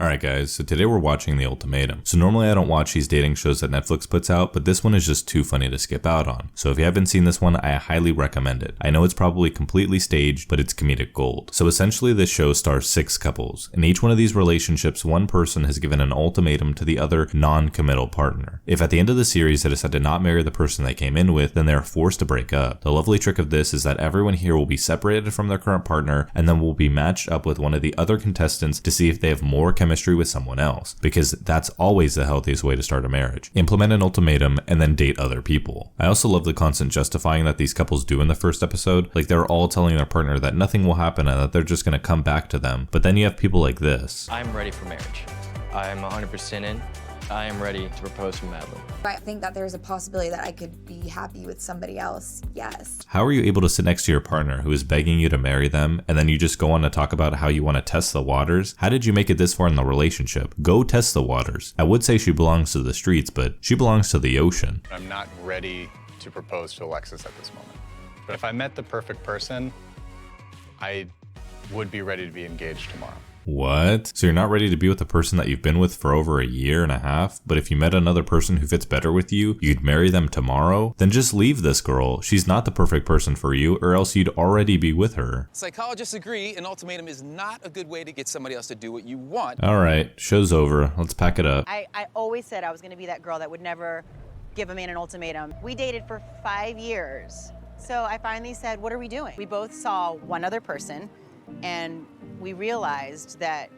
Alright guys, so today we're watching The Ultimatum. So normally I don't watch these dating shows that Netflix puts out, but this one is just too funny to skip out on. So if you haven't seen this one, I highly recommend it. I know it's probably completely staged, but it's comedic gold. So essentially this show stars 6 couples. In each one of these relationships, one person has given an ultimatum to the other non-committal partner. If at the end of the series they decide to not marry the person they came in with, then they're forced to break up. The lovely trick of this is that everyone here will be separated from their current partner and then will be matched up with one of the other contestants to see if they have more chemistry with someone else, because that's always the healthiest way to start a marriage. Implement an ultimatum and then date other people. I also love the constant justifying that these couples do in the first episode, like they're all telling their partner that nothing will happen and that they're just going to come back to them, but then you have people like this. I'm ready for marriage. I'm 100% in. I am ready to propose to Madeline. I think that there's a possibility that I could be happy with somebody else, yes. How are you able to sit next to your partner who is begging you to marry them and then you just go on to talk about how you want to test the waters? How did you make it this far in the relationship? Go test the waters. I would say she belongs to the streets, but she belongs to the ocean. I'm not ready to propose to Alexis at this moment. But if I met the perfect person, I would be ready to be engaged tomorrow. What? So you're not ready to be with the person that you've been with for over a year and a half, but if you met another person who fits better with you, you'd marry them tomorrow? Then just leave this girl. She's not the perfect person for you, or else you'd already be with her. Psychologists agree an ultimatum is not a good way to get somebody else to do what you want. Alright, show's over. Let's pack it up. I always said I was going to be that girl that would never give a man an ultimatum. We dated for 5 years. So I finally said, what are we doing? We both saw one other person, and we realized that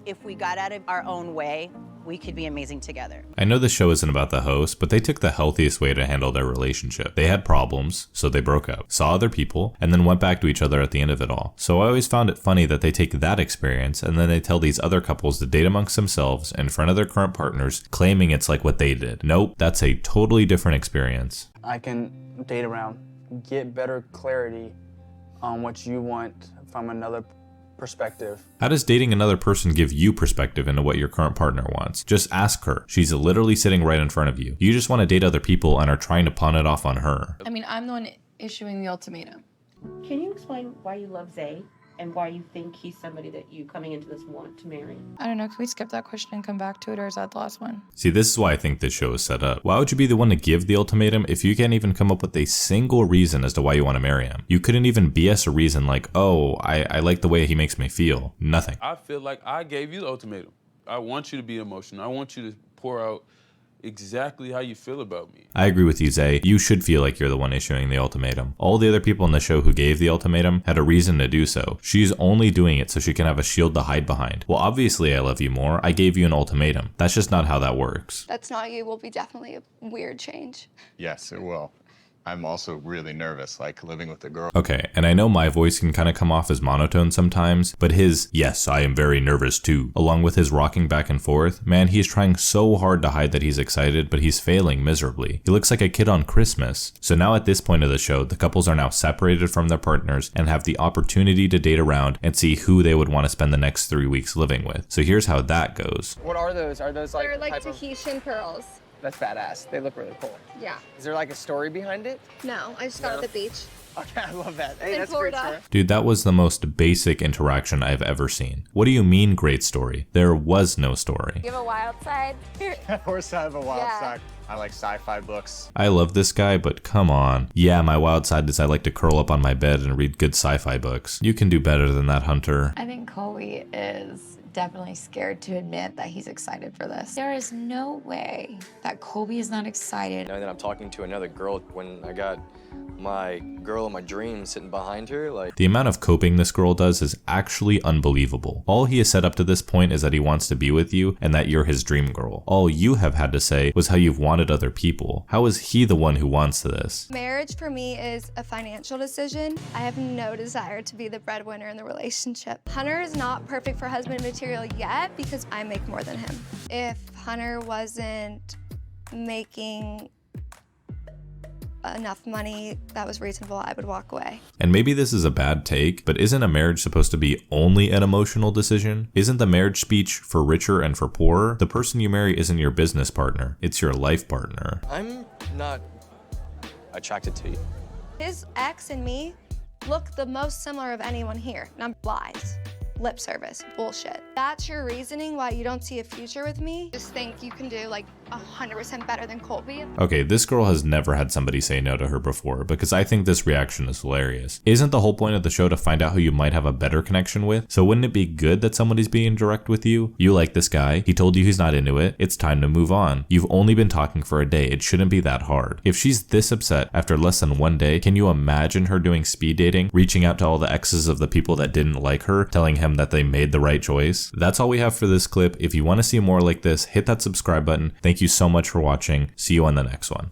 if we got out of our own way, we could be amazing together. I know the show isn't about the host, but they took the healthiest way to handle their relationship. They had problems, so they broke up, saw other people, and then went back to each other at the end of it all. So I always found it funny that they take that experience and then they tell these other couples to date amongst themselves in front of their current partners, claiming it's like what they did. Nope, that's a totally different experience. I can date around, get better clarity on what you want from another perspective. How does dating another person give you perspective into what your current partner wants? Just ask her. She's literally sitting right in front of you. You just want to date other people and are trying to pawn it off on her. I mean, I'm the one issuing the ultimatum. Can you explain why you love Zay and why you think he's somebody that you coming into this want to marry? I don't know, can we skip that question and come back to it, or is that the last one? See, this is why I think this show is set up. Why would you be the one to give the ultimatum if you can't even come up with a single reason as to why you want to marry him? You couldn't even BS a reason like, oh, I like the way he makes me feel. Nothing. I feel like I gave you the ultimatum. I want you to be emotional. I want you to pour out exactly how you feel about me. I agree with you, Zay. You should feel like you're the one issuing the ultimatum. All the other people in the show who gave the ultimatum had a reason to do so. She's only doing it so she can have a shield to hide behind. Well, obviously I love you more. I gave you an ultimatum. That's just not how that works. That's not you will be definitely a weird change. Yes, it will. I'm also really nervous, like living with a girl. Okay, and I know my voice can kind of come off as monotone sometimes, but his, yes, I am very nervous too, along with his rocking back and forth, man, he's trying so hard to hide that he's excited, but he's failing miserably. He looks like a kid on Christmas. So now at this point of the show, the couples are now separated from their partners and have the opportunity to date around and see who they would want to spend the next 3 weeks living with. So here's how that goes. What are those? Are those like They're like Tahitian pearls. That's badass. They look really cool. Yeah. Is there like a story behind it? No, I just got it at the beach. Okay, I love that. Hey, In that's Florida. great story. Dude, that was the most basic interaction I've ever seen. What do you mean great story? There was no story. You have a wild side? Of course I have a wild Yeah. side. I like sci-fi books. I love this guy, but come on. Yeah, my wild side is I like to curl up on my bed and read good sci-fi books. You can do better than that, Hunter. I think Colby is definitely scared to admit that he's excited for this. There is no way that Colby is not excited. Knowing that I'm talking to another girl when I got my girl in my dreams sitting behind her, like... The amount of coping this girl does is actually unbelievable. All he has said up to this point is that he wants to be with you and that you're his dream girl. All you have had to say was how you've wanted other people. How is he the one who wants this? Marriage for me is a financial decision. I have no desire to be the breadwinner in the relationship. Hunter is not perfect for husband material yet because I make more than him. If Hunter wasn't making enough money that was reasonable, I would walk away. And maybe this is a bad take, but isn't a marriage supposed to be only an emotional decision? Isn't the marriage speech for richer and for poorer? The person you marry isn't your business partner, it's your life partner. I'm not attracted to you. His ex and me look the most similar of anyone here. And I'm lies, lip service, bullshit. that's your reasoning why you don't see a future with me, just think you can do like 100% better than Colby. Okay, this girl has never had somebody say no to her before, because I think this reaction is hilarious. Isn't the whole point of the show to find out who you might have a better connection with? So wouldn't it be good that somebody's being direct with you? You like this guy, he told you he's not into it, it's time to move on. You've only been talking for a day, it shouldn't be that hard. If she's this upset after less than 1 day, can you imagine her doing speed dating, reaching out to all the exes of the people that didn't like her, telling him that they made the right choice? That's all we have for this clip. If you want to see more like this, hit that subscribe button. Thank you so much for watching. See you on the next one.